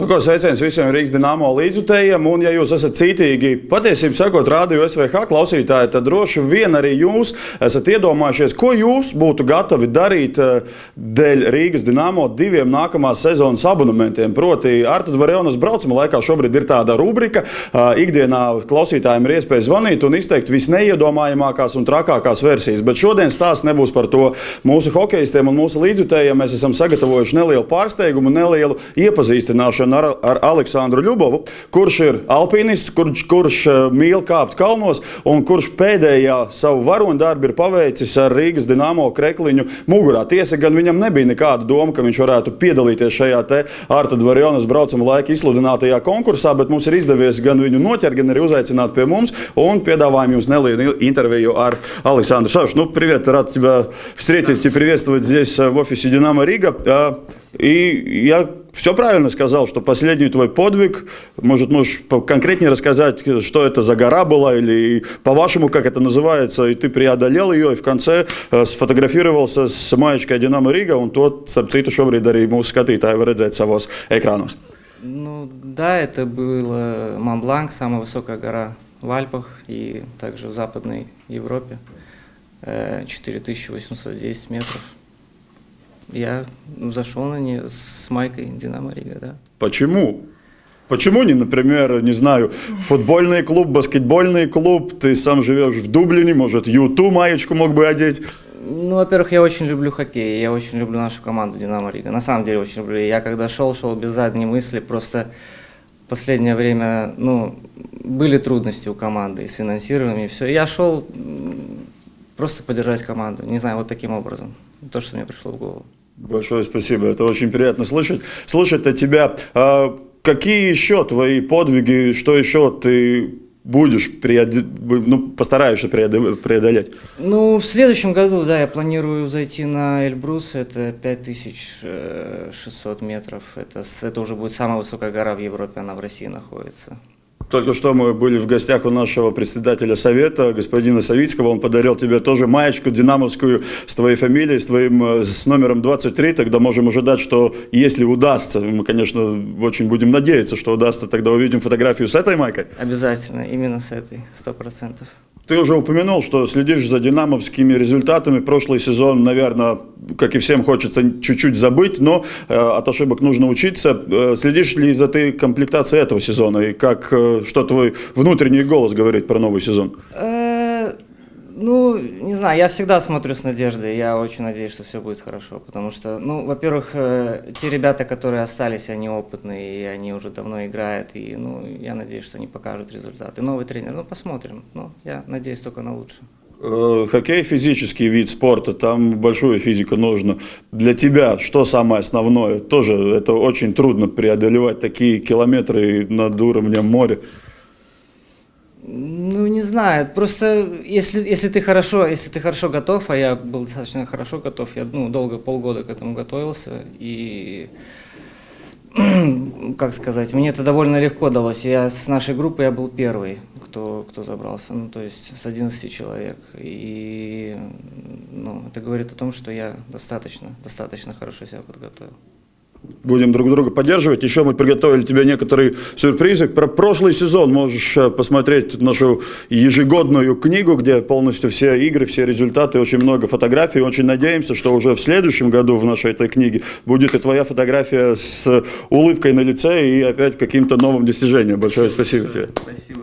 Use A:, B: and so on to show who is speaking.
A: Nu, ko sveiciens visiem Rīgas Dinamo līdzjutējiem, un ja jūs esat cītīgi, patiesībā sakot, radio SVH klausītāji, tad droši vien arī jūs esat iedomājušies, ko jūs būtu gatavi darīt dēļ Rīgas Dinamo diviem nākamās sezonas abonementiem. Proti, Artur Varjonas braucuma laikā šobrīd ir tāda rubrika, ikdienā klausītājiem ir iespēja zvanīt un izteikt visneiedomājamākās un trakākās versijas, bet šodien stāsts nebūs par to. Mūsu hokejistiem un mūsu līdzjutējiem mēs esam sagatavojuši nelielu pārsteigumu, nelielu iepazīstināšanu ar Aleksandru Ļubovu, kurš ir alpīnists, kurš mīl kāpt kalnos un kurš pēdējā savu varoņdarbu ir paveicis ar Rīgas Dinamo krekliņu mugurā. Tiesa gan viņam nebija nekāda doma, ka viņš varētu piedalīties šajā te Artur Varjonas braucama laika izsludinātajā konkursā, bet mums ir izdevies gan viņu noķert, gan arī uzaicināt pie mums un piedāvājam jums nelielu интервью ar Александру. Саш, ну привет, рад тебя встретить и приветствовать здесь в офисе Динамо Рига. И я все правильно сказал, что последний твой подвиг, может, можешь конкретнее рассказать, что это за гора была, или по-вашему, как это называется, и ты преодолел ее, и в конце сфотографировался с маечкой Динамо Рига, un to, starp citu, šobrīd arī mūsu skatītāji var redzēt savos ekrānos.
B: Ну, да, это был Монбланк, самая высокая гора в Альпах и также в Западной Европе, 4810 метров. Я зашел на нее с майкой Динамо Рига, да.
A: Почему? Почему не, например, не знаю, футбольный клуб, баскетбольный клуб, ты сам живешь в Дублине, может, Юту маечку мог бы одеть?
B: Ну, во-первых, я очень люблю хоккей, я очень люблю нашу команду Динамо Рига, на самом деле очень люблю. Я когда шел без задней мысли, просто в последнее время, ну, были трудности у команды и с финансированием, и все. Я шел просто поддержать команду, не знаю, вот таким образом, то, что мне пришло в голову.
A: Большое спасибо, это очень приятно слышать. Слушать от тебя, какие еще твои подвиги, что еще ты будешь, постараешься преодолеть?
B: Ну, в следующем году, да, я планирую зайти на Эльбрус, это 5600 метров, это уже будет самая высокая гора в Европе, она в России находится.
A: Только что мы были в гостях у нашего председателя совета, господина Савицкого. Он подарил тебе тоже маечку динамовскую с твоей фамилией, с номером 23. Тогда можем ожидать, что если удастся, мы, конечно, очень будем надеяться, что удастся, тогда увидим фотографию с этой майкой.
B: Обязательно, именно с этой, 100%.
A: Ты уже упомянул, что следишь за динамовскими результатами. Прошлый сезон, наверное, как и всем, хочется чуть-чуть забыть, но от ошибок нужно учиться. Следишь ли за ты комплектацией этого сезона? И что твой внутренний голос говорит про новый сезон?
B: Ну, не знаю, я всегда смотрю с надеждой, я очень надеюсь, что все будет хорошо, потому что, ну, во-первых, те ребята, которые остались, они опытные, и они уже давно играют, и, ну, я надеюсь, что они покажут результаты. Новый тренер, ну, посмотрим, ну, я надеюсь только на лучшее.
A: Хоккей – физический вид спорта, там большую физику нужно. Для тебя что самое основное? Тоже это очень трудно преодолевать такие километры над уровнем моря.
B: Ну, не знаю, просто если ты хорошо готов, а я был достаточно хорошо готов, я долго, полгода к этому готовился, и, как сказать, мне это довольно легко далось. С нашей группы я был первый, кто забрался, ну, то есть с 11 человек, и, ну, это говорит о том, что я достаточно хорошо себя подготовил.
A: Будем друг друга поддерживать. Еще мы приготовили тебе некоторые сюрпризы. Про прошлый сезон можешь посмотреть нашу ежегодную книгу, где полностью все игры, все результаты, очень много фотографий. Очень надеемся, что уже в следующем году в нашей этой книге будет и твоя фотография с улыбкой на лице и опять каким-то новым достижением. Большое спасибо тебе.
B: Спасибо.